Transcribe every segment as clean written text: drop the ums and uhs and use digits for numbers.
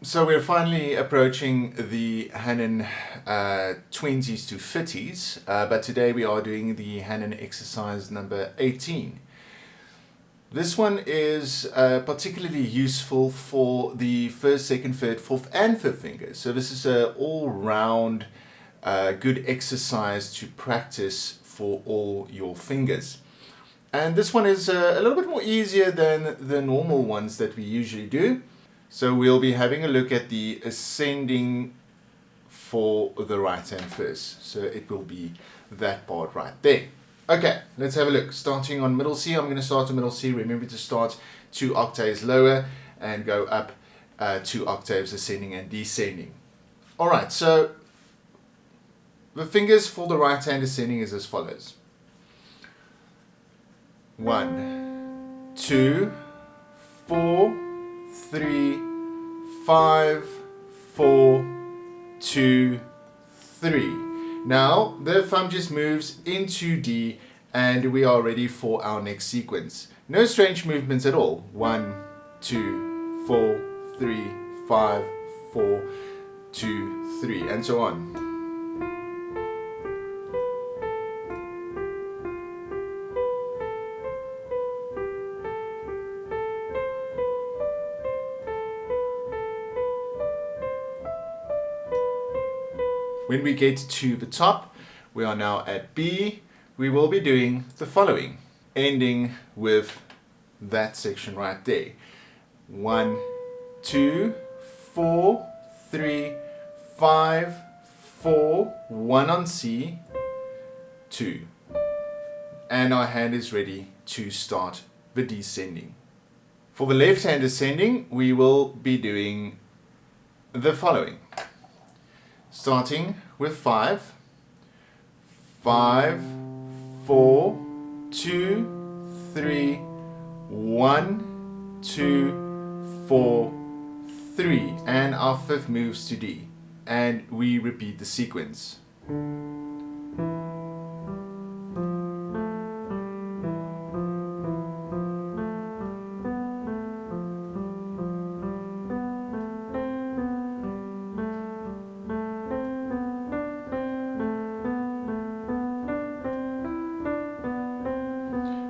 So we're finally approaching the Hanon 20s to 50s, but today we are doing the Hanon exercise number 18. This one is particularly useful for the first, second, third, fourth and fifth fingers. So this is an all-round good exercise to practice for all your fingers. And this one is a little bit more easier than the normal ones that we usually do. So we'll be having a look at the ascending for the right hand first. So it will be that part right there. Okay, let's have a look. Starting on middle C, I'm going to start on middle C. Remember to start 2 octaves lower and go up 2 octaves ascending and descending. Alright, so the fingers for the right hand ascending is as follows. 1, 2, 4, 3, 5, 4, 2, 3. Now the thumb just moves into D and we are ready for our next sequence. No strange movements at all. 1, 2, 4, 3, 5, 4, 2, 3, and so on. When we get to the top, we are now at B. We will be doing the following, ending with that section right there. 1, 2, 4, 3, 5, 4, 1 on C, 2. And our hand is ready to start the descending. For the left hand ascending, we will be doing the following. Starting with 5, 5, 4, 2, 3, 1, 2, 4, 3, and our fifth moves to D, and we repeat the sequence.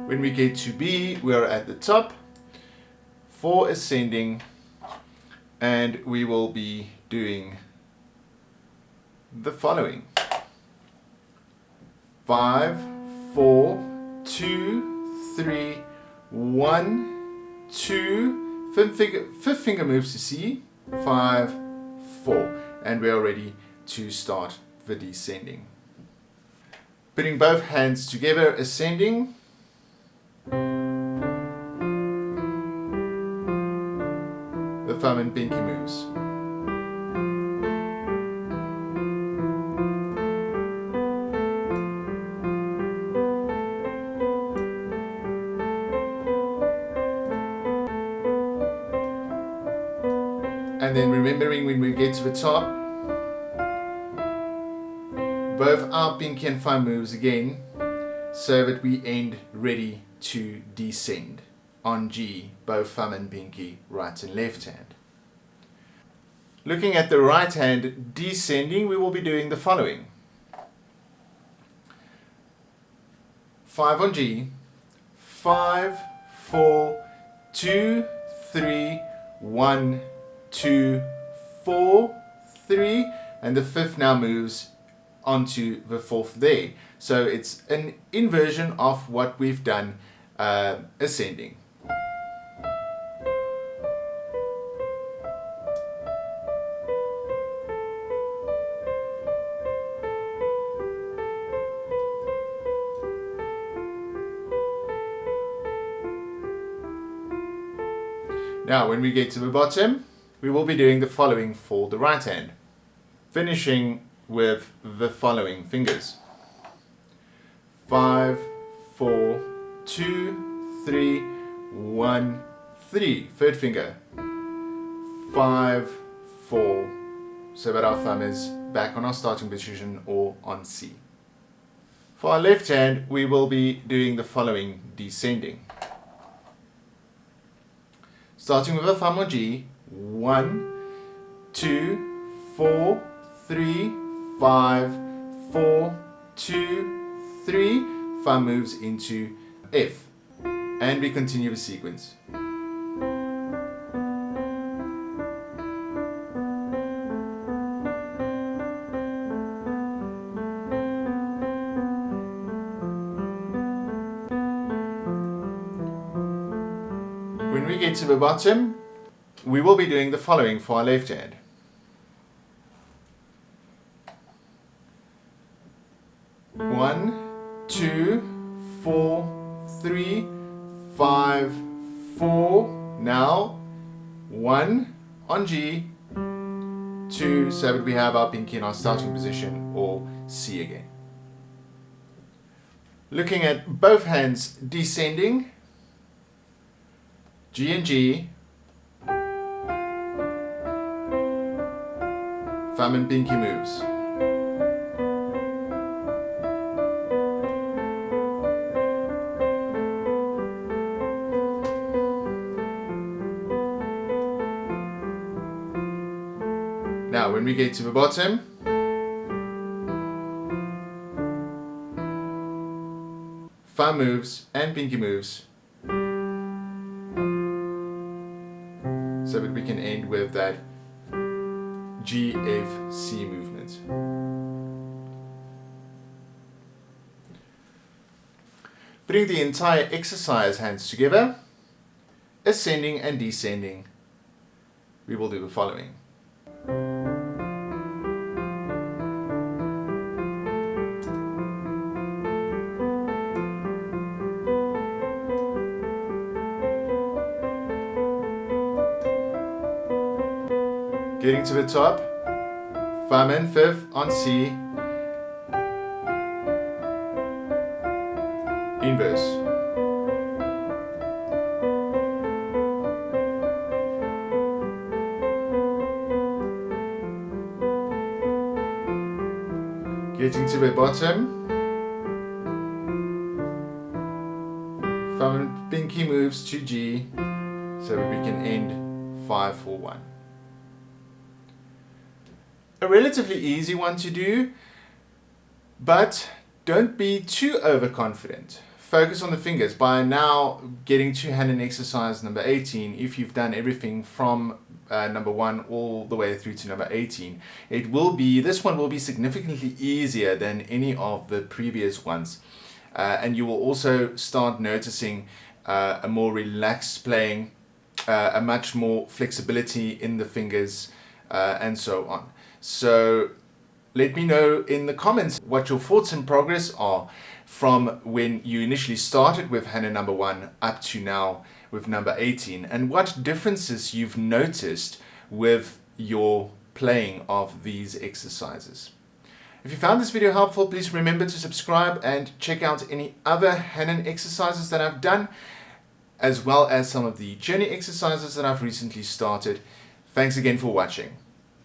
When we get to B, we are at the top for ascending, and we will be doing the following. 5, 4, 2, 3, 1, 2, fifth finger moves to C, 5, 4, and we are ready to start the descending. Putting both hands together, ascending, the thumb and pinky moves. And then remembering when we get to the top, both our pinky and thumb moves again, so that we end ready to descend on G, both thumb and pinky, right and left hand. Looking at the right hand descending, we will be doing the following. 5 on G, 5, 4, 2, 3, 1, 2, 4, 3, and the fifth now moves onto the fourth there. So it's an inversion of what we've done ascending. Now when we get to the bottom, we will be doing the following for the right hand, finishing with the following fingers. 5, 4, 2, 3, 1, 3. Third finger. 5, 4. So that our thumb is back on our starting position or on C. For our left hand, we will be doing the following descending. Starting with a thumb on G, 1, 2, 4, 3, 5, 4, 2, 3. Thumb moves into F. And we continue the sequence. When we get to the bottom, we will be doing the following for our left hand. One, 2, 4, 3, 5, 4. Now 1 on G, 2, so that we have our pinky in our starting position, or C again. Looking at both hands descending, G and G, thumb and pinky moves. Now when we get to the bottom, thumb moves and pinky moves, so that we can end with that G, F, C movement. Putting the entire exercise hands together, ascending and descending, we will do the following. Getting to the top, thumb and fifth on C, inverse. Getting to the bottom, thumb and pinky moves to G, so that we can end 5, 4, 1. A relatively easy one to do, but don't be too overconfident. Focus on the fingers. By now getting to Hanon exercise number 18, if you've done everything from number 1 all the way through to number 18, this one will be significantly easier than any of the previous ones. And you will also start noticing a more relaxed playing, a much more flexibility in the fingers, and so on. So let me know in the comments what your thoughts and progress are from when you initially started with Hanon number 1 up to now with number 18, and what differences you've noticed with your playing of these exercises. If you found this video helpful, please remember to subscribe and check out any other Hanon exercises that I've done, as well as some of the journey exercises that I've recently started. Thanks again for watching.